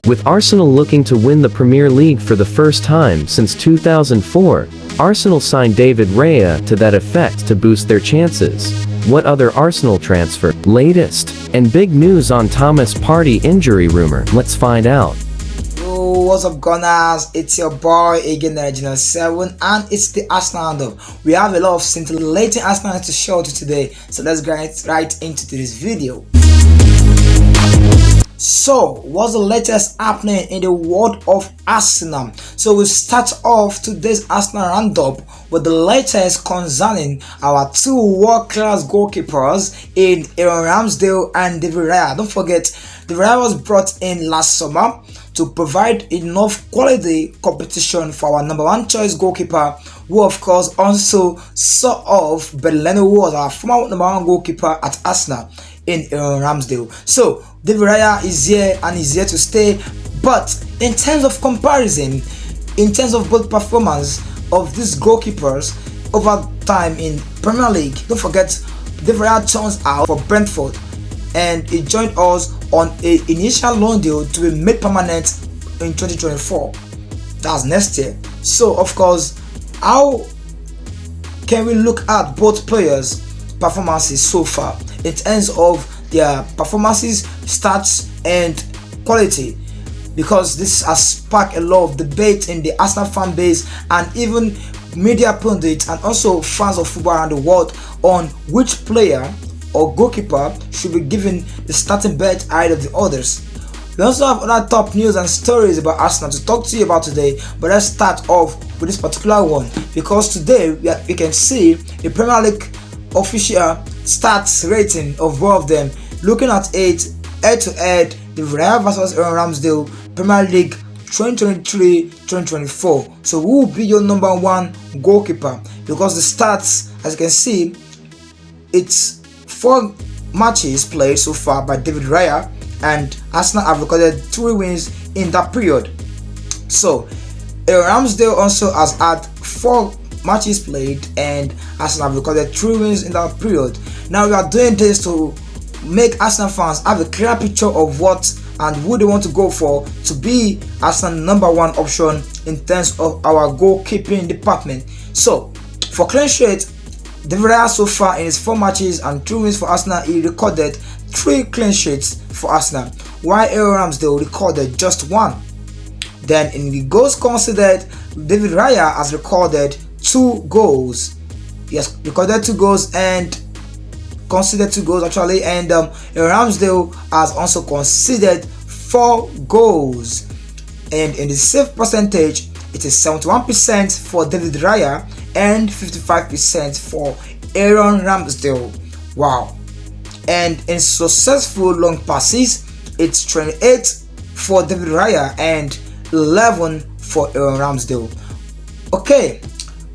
With Arsenal looking to win the Premier League for the first time since 2004, Arsenal signed David Raya to that effect to boost their chances. What other Arsenal transfer? Latest and big news on Thomas Partey injury rumor. Let's find out. Yo, what's up, Gunners? It's your boy again, Original 7, and it's the Arsenal Roundup. We have a lot of scintillating Arsenal to show you today, so let's get right into this video. So, what's the latest happening in the world of Arsenal? So, we'll start off today's Arsenal Roundup with the latest concerning our two world-class goalkeepers in Aaron Ramsdale and David Raya. Don't forget, David Raya was brought in last summer to provide enough quality competition for our number one choice goalkeeper, who of course also saw off Beleno, who was our former number one goalkeeper at Arsenal in Aaron Ramsdale. So David Raya is here and is here to stay, but in terms of comparison, in terms of both performance of these goalkeepers over time in Premier League, don't forget David Raya turns out for Brentford and he joined us on an initial loan deal to be made permanent in 2024. That's next year. So of course, how can we look at both players' performances so far in terms of their performances, stats and quality? Because this has sparked a lot of debate in the Arsenal fan base and even media pundits and also fans of football around the world on which player or goalkeeper should be given the starting bed ahead of the others. We also have other top news and stories about Arsenal to talk to you about today, but let's start off with this particular one because today we can see the Premier League official stats rating of both of them, looking at it head to head, the Raya versus Aaron Ramsdale Premier League 2023-2024. So who will be your number one goalkeeper? Because the stats, as you can see, it's 4 matches played so far by David Raya, and Arsenal have recorded 3 wins in that period. So Aaron Ramsdale also has had 4 matches played and Arsenal have recorded 3 wins in that period. Now we are doing this to make Arsenal fans have a clear picture of what and who they want to go for to be Arsenal's number one option in terms of our goalkeeping department. So for clean sheet, David Raya so far in his 4 matches and 2 wins for Arsenal, he recorded 3 clean sheets for Arsenal, while Aaron Ramsdale recorded just 1. Then in the goals conceded, David Raya has recorded 2 goals. He has recorded 2 goals and conceded 2 goals actually, and Aaron Ramsdale has also conceded 4 goals. And in the save percentage, it is 71% for David Raya and 55% for Aaron Ramsdale. Wow. And in successful long passes, it's 28 for David Raya and 11 for Aaron Ramsdale. Okay,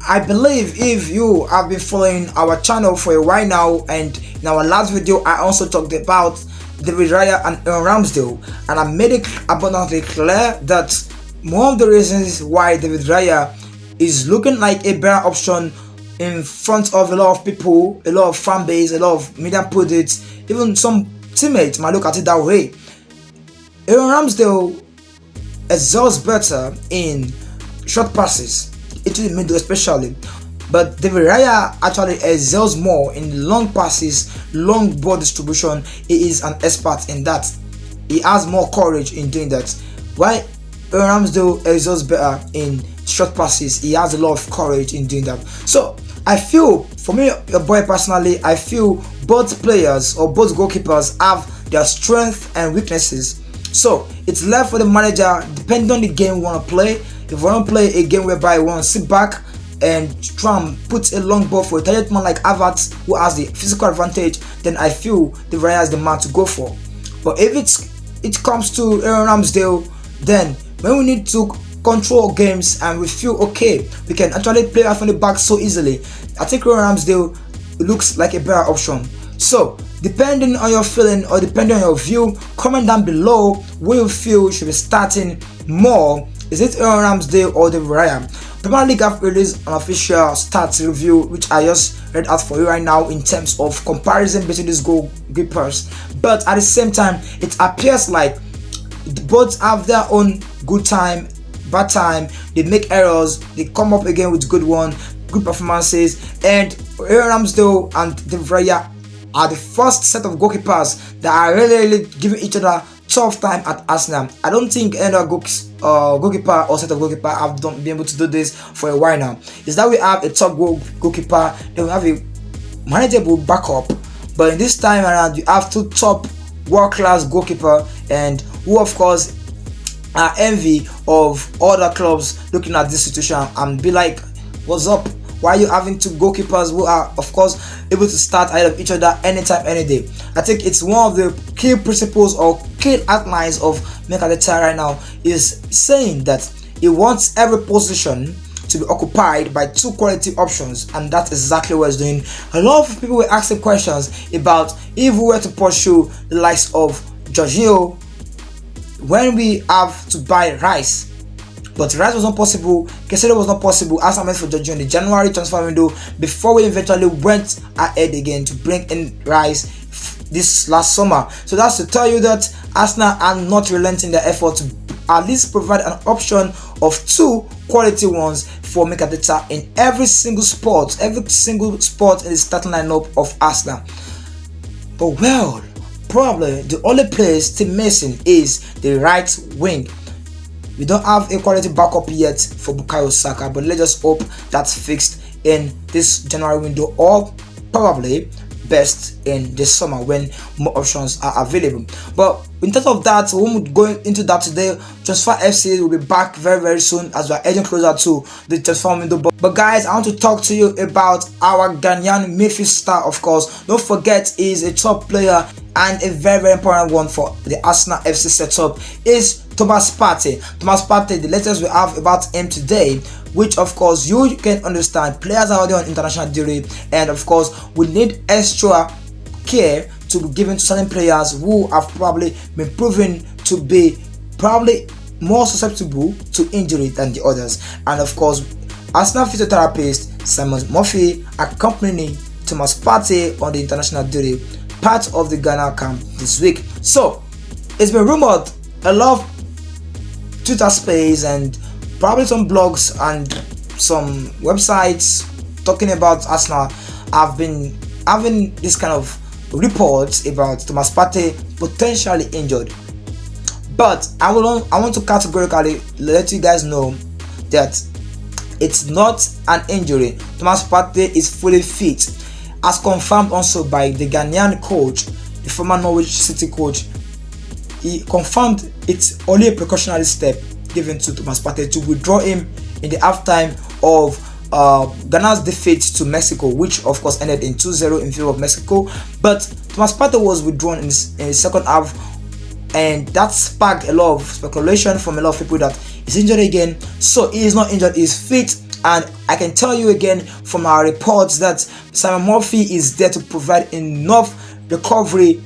I believe if you have been following our channel for a while now, and in our last video I also talked about David Raya and Aaron Ramsdale, and I made it abundantly clear that one of the reasons why David Raya is looking like a better option in front of a lot of people, a lot of fan base, a lot of media pundits, even some teammates might look at it that way. Aaron Ramsdale excels better in short passes, into the middle especially, but David Raya actually excels more in long passes, long ball distribution. He is an expert in that. He has more courage in doing that. Why Aaron Ramsdale excels better in short passes, he has a lot of courage in doing that. So I feel, for me, your boy personally, I feel both players or both goalkeepers have their strengths and weaknesses. So it's left for the manager, depending on the game we want to play. If we want to play a game whereby we want to sit back and try and put a long ball for a target man like Havertz, who has the physical advantage, then I feel the Raya is the man to go for. But if it comes to Aaron Ramsdale, then when we need to control games and we feel okay, we can actually play out from the back so easily, I think Aaron Ramsdale looks like a better option. So depending on your feeling or depending on your view, comment down below who you feel should be starting more. Is it Aaron Ramsdale or David Raya? Premier League have released an official stats review, which I just read out for you right now in terms of comparison between these goalkeepers. But at the same time, it appears like both have their own good time, bad time. They make errors, they come up again with good performances, and Aaron Ramsdale and David Raya are the first set of goalkeepers that are really giving each other tough time at Arsenal. I don't think any other goalkeeper or set of goalkeeper have been able to do this for a while now. Is that we have a top goalkeeper, then we have a manageable backup, but in this time around you have two top world-class goalkeeper, and who of course are envy of other clubs looking at this situation and be like, what's up? Why are you having two goalkeepers who are of course able to start ahead of each other anytime, any day? I think it's one of the key principles or key outlines of Mikel Arteta right now, is saying that he wants every position to be occupied by two quality options, and that's exactly what he's doing. A lot of people were asking questions about if we were to pursue the likes of Jorginho when we have to buy Rice. But Rice was not possible, Caicedo was not possible as I meant for Jorginho in the January transfer window, before we eventually went ahead again to bring in Rice this last summer. So that's to tell you that Arsenal are not relenting their effort to at least provide an option of two quality ones for Mikel Arteta in every single spot in the starting lineup of Arsenal. But well, probably the only place still missing is the right wing. We don't have a quality backup yet for Bukayo Saka, but let's just hope that's fixed in this January window, or probably best in this summer when more options are available. But in terms of that, we won't go into that today. Transfer FC will be back very, very soon as we're edging closer to the transfer window. But guys, I want to talk to you about our Ghanaian midfield star, of course. Don't forget, he's a top player and a very, very important one for the Arsenal FC setup is Thomas Partey. Thomas Partey, the latest we have about him today, which of course you can understand, players are already on international duty, and of course we need extra care to be given to certain players who have probably been proven to be probably more susceptible to injury than the others. And of course, Arsenal physiotherapist Simon Murphy accompanying Thomas Partey on the international duty, part of the Ghana camp this week. So it's been rumored, a lot of Twitter space and probably some blogs and some websites talking about Arsenal have been having this kind of reports about Thomas Partey potentially injured. But I want to categorically let you guys know that it's not an injury. Thomas Partey is fully fit, as confirmed also by the Ghanaian coach, the former Norwich City coach. He confirmed it's only a precautionary step given to Thomas Partey to withdraw him in the halftime of Ghana's defeat to Mexico, which of course ended in 2-0 in favor of Mexico. But Thomas Partey was withdrawn in the second half, and that sparked a lot of speculation from a lot of people that he's injured again. So he is not injured, he's fit. And I can tell you again from our reports that Simon Murphy is there to provide enough recovery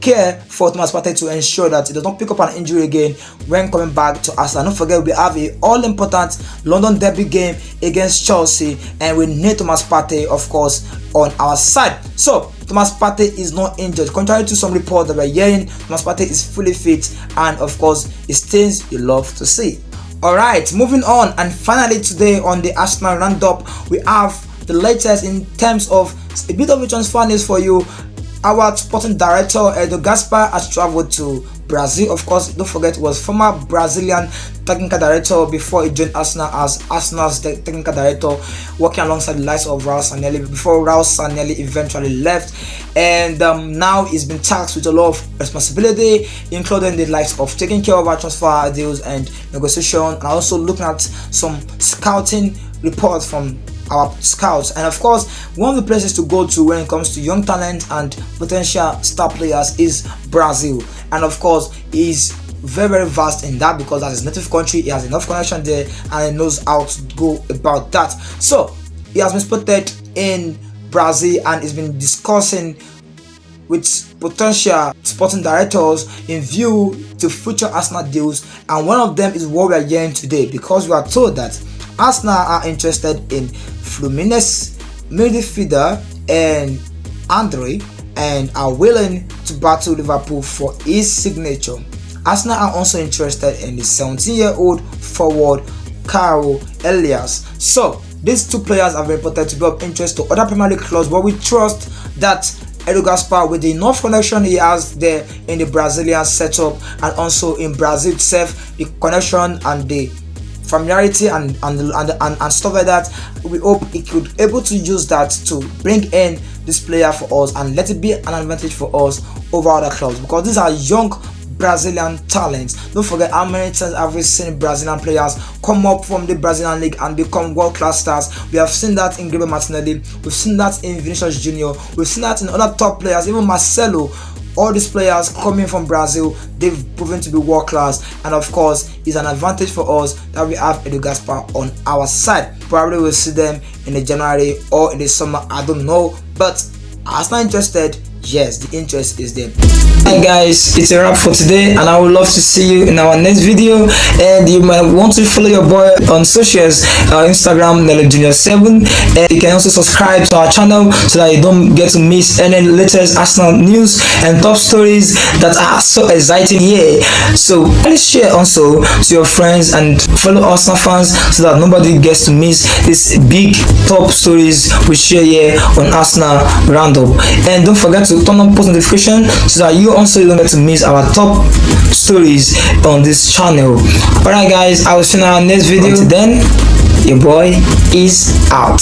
care for Thomas Partey to ensure that he does not pick up an injury again when coming back to Arsenal. Don't forget, we have an all-important London derby game against Chelsea, and we need Thomas Partey, of course, on our side. So Thomas Partey is not injured, contrary to some reports that we're hearing. Thomas Partey is fully fit, and of course, it's things you love to see. Alright, moving on, and finally today on the Arsenal Roundup, we have the latest in terms of a bit of a transfer news for you. Our sporting director Edu Gaspar has traveled to Brazil. Of course, don't forget, he was former Brazilian technical director before he joined Arsenal as Arsenal's technical director, working alongside the likes of Raul Sanllehi before Raul Sanllehi eventually left. And now he's been tasked with a lot of responsibility, including the likes of taking care of our transfer deals and negotiation, and also looking at some scouting reports from our scouts. And of course, one of the places to go to when it comes to young talent and potential star players is Brazil. And of course, he's very, very vast in that because that's his native country. He has enough connection there and he knows how to go about that. So he has been spotted in Brazil and he's been discussing with potential sporting directors in view to future Arsenal deals, and one of them is what we are hearing today, because we are told that Arsenal are interested in Fluminense midfielder and Andre, and are willing to battle Liverpool for his signature. Arsenal are also interested in the 17-year-old forward Carlo Elias. So these two players have been reported to be of interest to other Premier League clubs, but we trust that Edu Gaspar, with the enough connection he has there in the Brazilian setup and also in Brazil itself, the connection and the familiarity and stuff like that, we hope he could able to use that to bring in this player for us and let it be an advantage for us over other clubs, because these are young Brazilian talents. Don't forget how many times have we seen Brazilian players come up from the Brazilian league and become world-class stars. We have seen that in Gabriel Martinelli, we've seen that in Vinicius Junior, we've seen that in other top players, even Marcelo. All these players coming from Brazil, they've proven to be world class, and of course it's an advantage for us that we have Edu Gaspar on our side. Probably we'll see them in the January or in the summer, I don't know, but Arsenal interested. Yes, the interest is there. Hi guys, it's a wrap for today, and I would love to see you in our next video. And you might want to follow your boy on socials, Instagram NelloJunior7, and you can also subscribe to our channel so that you don't get to miss any latest Arsenal news and top stories that are so exciting here. So please share also to your friends and fellow Arsenal fans so that nobody gets to miss these big top stories we share here on Arsenal Roundup. And don't forget to turn on post notification so that you also don't get to miss our top stories on this channel. Alright guys, I will see you in our next video. Until then, your boy is out.